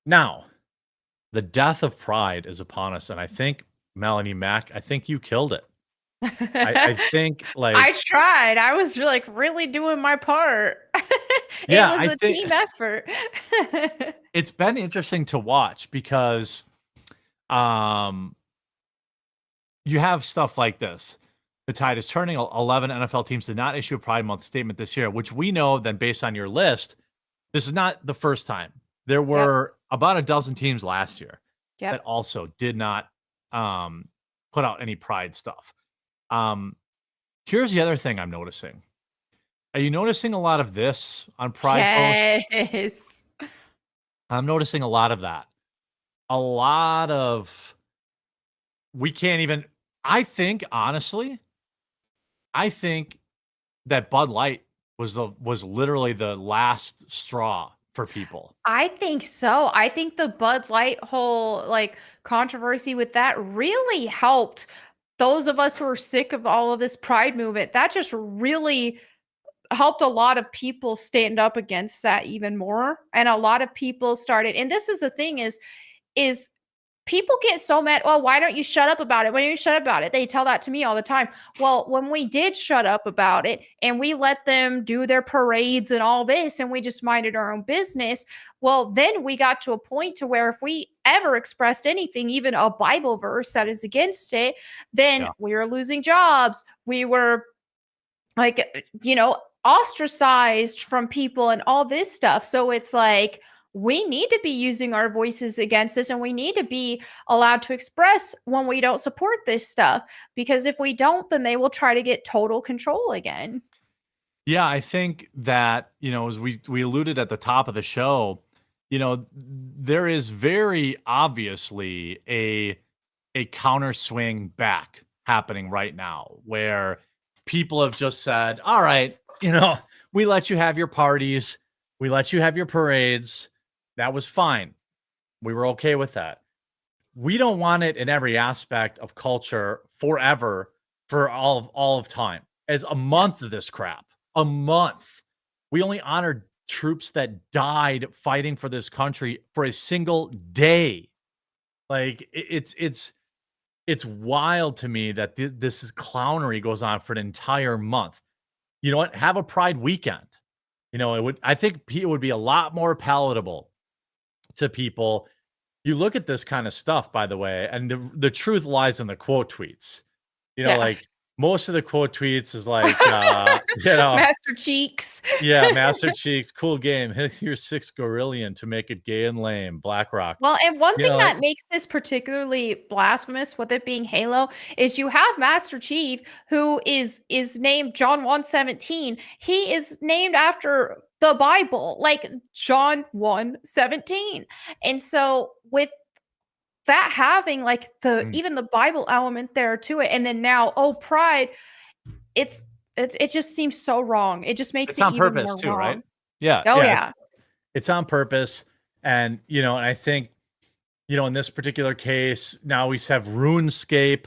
Now, the death of pride is upon us, and I think, Melonie Mac, I think you killed it. I think, I like tried. I was like really doing my part. It yeah, was I a think team effort. it's been interesting to watch because, um, you have stuff like this. The tide is turning. 11 NFL teams did not issue a Pride Month statement this year, which we know then based on your list, this is not the first time. There Yep. were about a dozen teams last year that Yep. also did not put out any Pride stuff. Um, Here's the other thing I'm noticing. Are you noticing a lot of this on Pride posts? Yes. I'm noticing a lot of that. A lot of we can't even I think honestly, I think that Bud Light was literally the last straw for people. I think so. I think the Bud Light whole like controversy with that really helped those of us who are sick of all of this pride movement. That just really helped a lot of people stand up against that even more. And a lot of people started, and this is the thing is people get so mad. Well, why don't you shut up about it? Why don't you shut up about it? They tell that to me all the time. Well, when we did shut up about it and we let them do their parades and all this and we just minded our own business, well, then we got to a point to where if we ever expressed anything, even a Bible verse that is against it, then Yeah. we were losing jobs. We were like, ostracized from people and all this stuff. So it's like, we need to be using our voices against this and we need to be allowed to express when we don't support this stuff, because if we don't, then they will try to get total control again. Yeah, I think that, as we alluded at the top of the show, there is very obviously a counter swing back happening right now where people have just said, "All right, we let you have your parties, we let you have your parades. That was fine. We were okay with that. We don't want it in every aspect of culture forever for all of time. As a month of this crap, a month. We only honored troops that died fighting for this country for a single day. Like it's wild to me that this is clownery goes on for an entire month. You know what? Have a Pride weekend. I think it would be a lot more palatable to people. You look at this kind of stuff, by the way, and the truth lies in the quote tweets. Yeah. Like most of the quote tweets is like, Master Cheeks. yeah, Master Cheeks, cool game. Hit your 6 Gorillion to make it gay and lame. BlackRock. Well, and one thing Like, that makes this particularly blasphemous with it being Halo is you have Master Chief, who is named John 1:17. He is named after the Bible, like John 1:17. And so with that having like even the Bible element there to it, and then now, oh, pride, it just seems so wrong. It just makes it's it on even purpose more too, right? wrong. Yeah, Oh yeah. yeah. It's on purpose. And, and I think, in this particular case, now we have RuneScape.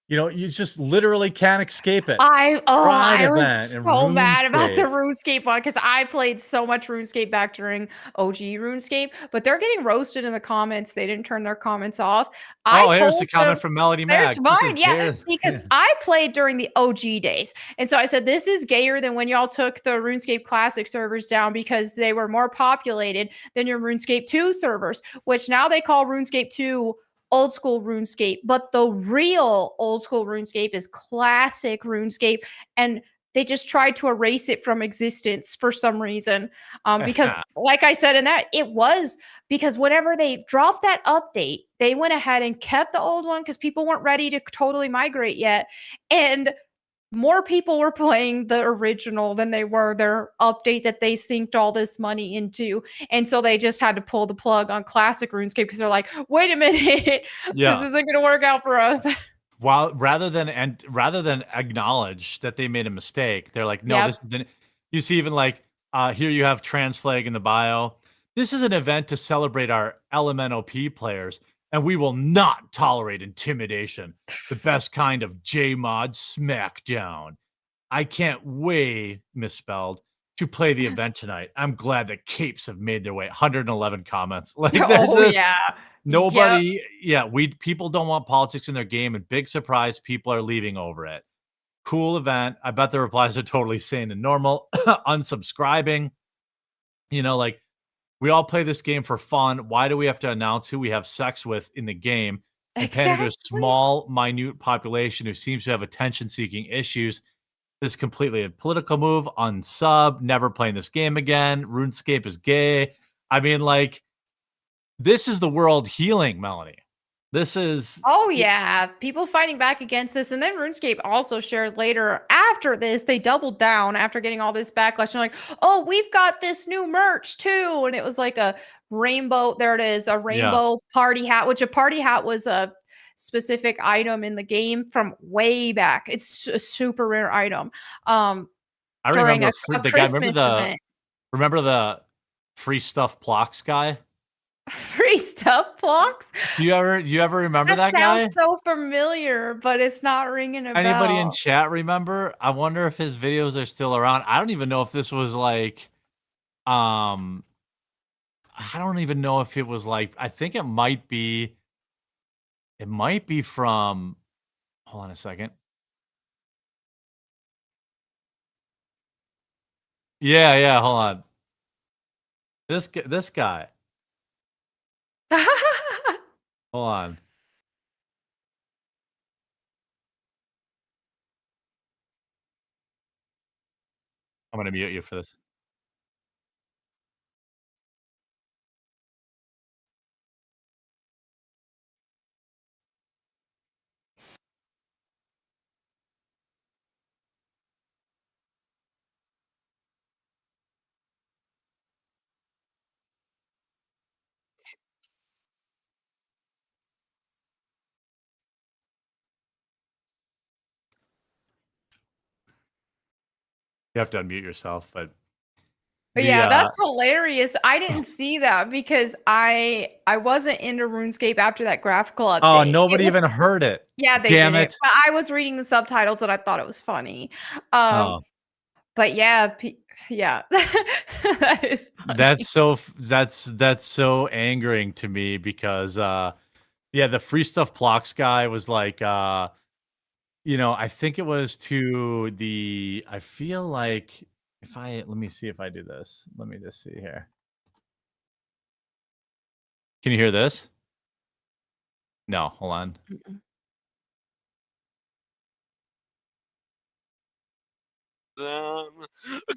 You just literally can't escape it. Pride I was event and so mad about the RuneScape. RuneScape one because I played so much RuneScape back during OG RuneScape, but they're getting roasted in the comments. They didn't turn their comments off. I Oh, here's the told comment them, from Melody there's Mag. This is mine. Yeah. gay. See, because I played during the OG days. And so I said, this is gayer than when y'all took the RuneScape Classic servers down because they were more populated than your RuneScape 2 servers, which now they call RuneScape 2 old school RuneScape, but the real old school RuneScape is classic RuneScape, and they just tried to erase it from existence for some reason. Because, like I said, in that it was because whenever they dropped that update, they went ahead and kept the old one because people weren't ready to totally migrate yet, and more people were playing the original than they were their update that they synced all this money into. And so they just had to pull the plug on classic RuneScape because they're like, wait a minute, this isn't going to work out for us. While rather than acknowledge that they made a mistake, they're like, no, this is you see, even like here you have trans flag in the bio. This is an event to celebrate our LMNOP players, and we will not tolerate intimidation. The best kind of JMod smackdown. I can't misspelled. to play the event tonight. I'm glad the capes have made their way. 111 comments. Like Oh yeah. Yep. nobody. Yeah, people don't want politics in their game, and big surprise, people are leaving over it. Cool event. I bet the replies are totally sane and normal. Unsubscribing. Like we all play this game for fun. Why do we have to announce who we have sex with in the game and pander to a Exactly. small, minute population who seems to have attention-seeking issues? This is completely a political move. Unsub, never playing this game again. RuneScape is gay. I mean, like, this is the world healing, Melonie. This is Oh yeah, people fighting back against this, and then RuneScape also shared later after this, they doubled down after getting all this backlash. And like, oh, we've got this new merch too, and it was like a rainbow. There it is, a yeah. rainbow party hat, which a party hat was a specific item in the game from way back. It's a super rare item. I During remember a the guy. Christmas event. Remember the free stuff blocks guy? Free stuff blocks. Do you ever remember that guy? Sounds so familiar, but it's not ringing a bell. Anybody in chat remember? I wonder if his videos are still around. I don't even know if this was like, I don't even know if it was like. I think it might be. It might be from. Hold on a second. Yeah. Hold on. This guy. Hold on. I'm gonna mute you for this. You have to unmute yourself, but Yeah, that's hilarious. I didn't see that because I wasn't into RuneScape after that graphical update. Oh, nobody even heard it. Yeah, they Damn did it. But I was reading the subtitles and I thought it was funny. Oh. But yeah, yeah, that is funny. That's so angering to me because the free stuff blocks guy was like I think it was to the I feel like let me see if I do this. Let me just see here. Can you hear this? No, hold on.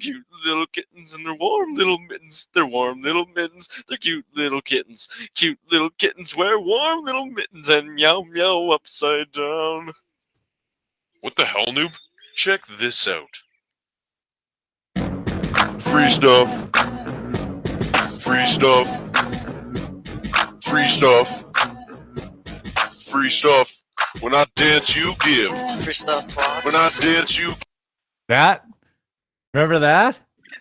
Cute little kittens and their warm little mittens. They're warm little mittens. They're cute little kittens. Cute little kittens wear warm little mittens and meow meow upside down. What the hell, noob? Check this out. Free stuff. Free stuff. Free stuff. Free stuff. When I dance, you give. Free stuff, blocks. When I dance, you. That? Remember that?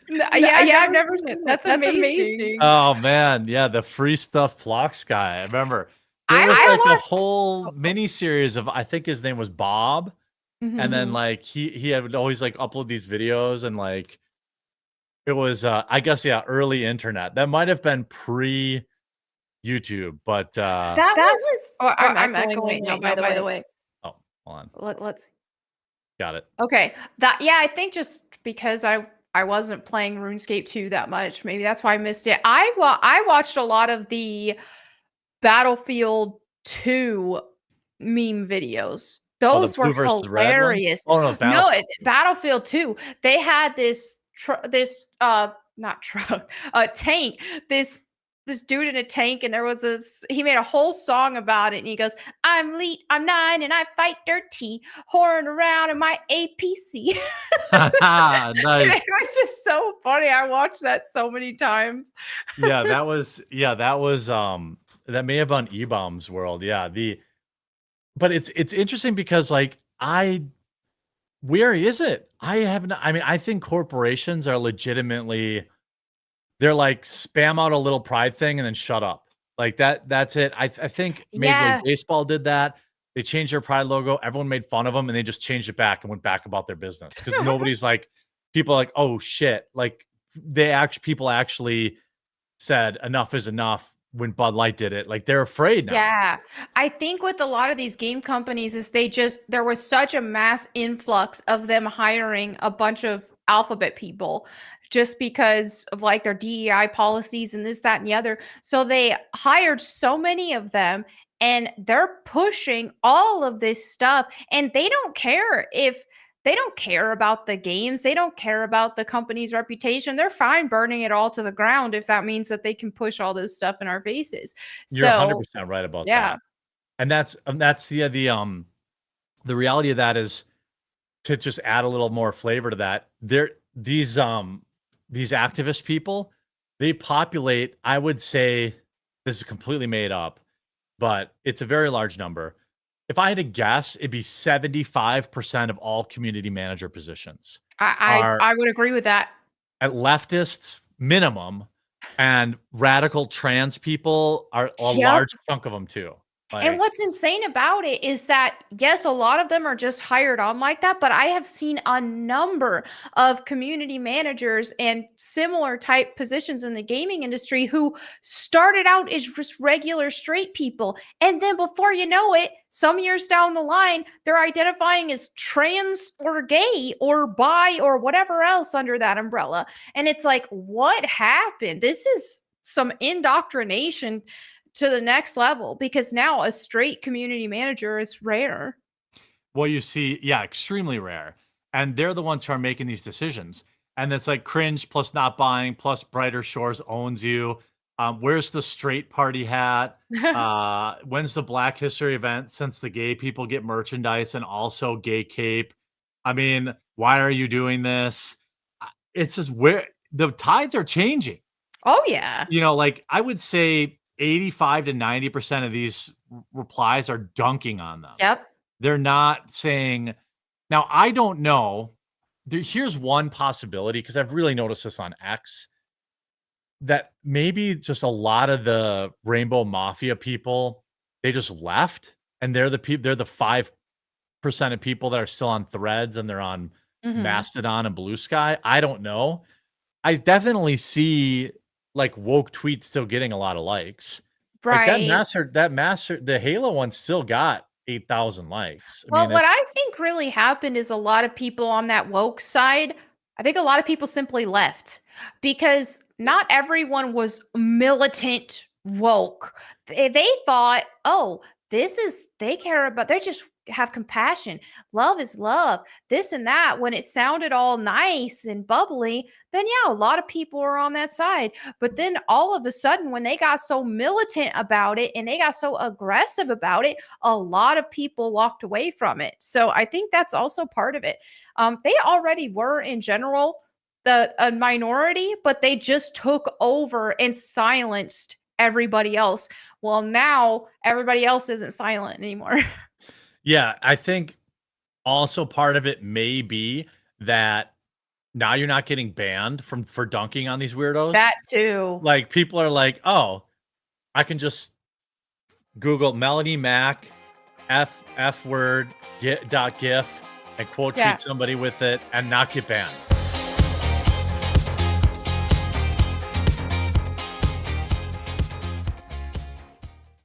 Yeah, I've never seen that. That's amazing. Oh man, yeah, the free stuff blocks guy. I remember there was I like a watched- whole mini series of I think his name was Bob, and then like he would always like upload these videos and like it was I guess early internet. That might have been pre YouTube, but that was. Oh, I'm echoing right now, by the way. oh, hold on, Let's. got it. Okay, I think just because I wasn't playing RuneScape 2 that much, maybe that's why I missed it. I watched a lot of the Battlefield 2 meme videos. Those were hilarious. Oh no, Battlefield 2. They had this not truck, tank. This dude in a tank, and there was he made a whole song about it, and he goes, I'm 9 and I fight dirty, whoring around in my APC. Nice. It was just so funny. I watched that so many times. that was that may have been E-Bomb's world. But it's interesting because like where is it? I think corporations are legitimately they're like spam out a little pride thing and then shut up. Like that's it. I think Major League Baseball did that. They changed their pride logo. Everyone made fun of them and they just changed it back and went back about their business. Because nobody's like, people are like, oh shit. Like people actually said enough is enough when Bud Light did it. Like they're afraid now. Yeah. I think with a lot of these game companies is there was such a mass influx of them hiring a bunch of alphabet people just because of like their DEI policies and this, that, and the other. So they hired so many of them and they're pushing all of this stuff and they don't care about the games. They don't care about the company's reputation. They're fine burning it all to the ground if that means that they can push all this stuff in our faces. You're So 100% right about yeah. that. And that's the reality of that is, to just add a little more flavor to that, these activist people, they populate, I would say, this is completely made up, but it's a very large number. If I had to guess, it'd be 75% of all community manager positions I would agree with that. at leftists minimum, and radical trans people are a Yep. large chunk of them too. And what's insane about it is that, yes, a lot of them are just hired on like that, but I have seen a number of community managers and similar type positions in the gaming industry who started out as just regular straight people. And then before you know it, some years down the line, they're identifying as trans or gay or bi or whatever else under that umbrella. And it's like, what happened? This is some indoctrination to the next level, because now a straight community manager is rare. Well, you see, yeah, extremely rare. And they're the ones who are making these decisions. And it's like cringe plus not buying plus Brighter Shores owns you. Where's the straight party hat? When's the Black History event since the gay people get merchandise and also gay cape? I mean, why are you doing this? It's just where the tides are changing. Oh, yeah. You know, like I would say 85 to 90% of these replies are dunking on them. Yep. They're not saying, now I don't know. Here's one possibility, because I've really noticed this on X, that maybe just a lot of the Rainbow Mafia people, they just left, and they're the 5% of people that are still on Threads and they're on Mastodon and Blue Sky. I don't know. I definitely see like woke tweets still getting a lot of likes. Right. Like that master, the Halo one still got 8,000 likes. Well, what I think really happened is a lot of people on that woke side, I think a lot of people simply left because not everyone was woke. They thought, oh, they care about, they just have compassion. Love is love, this and that. When it sounded all nice and bubbly, then yeah, a lot of people were on that side. But then all of a sudden, when they got so militant about it and they got so aggressive about it, a lot of people walked away from it. So I think that's also part of it. They already were in general a minority, but they just took over and silenced everybody else. Well, now everybody else isn't silent anymore. Yeah, I think also part of it may be that now you're not getting banned for dunking on these weirdos. That too. Like people are like, oh, I can just Google Melonie Mac F word gif and quote tweet somebody with it and not get banned.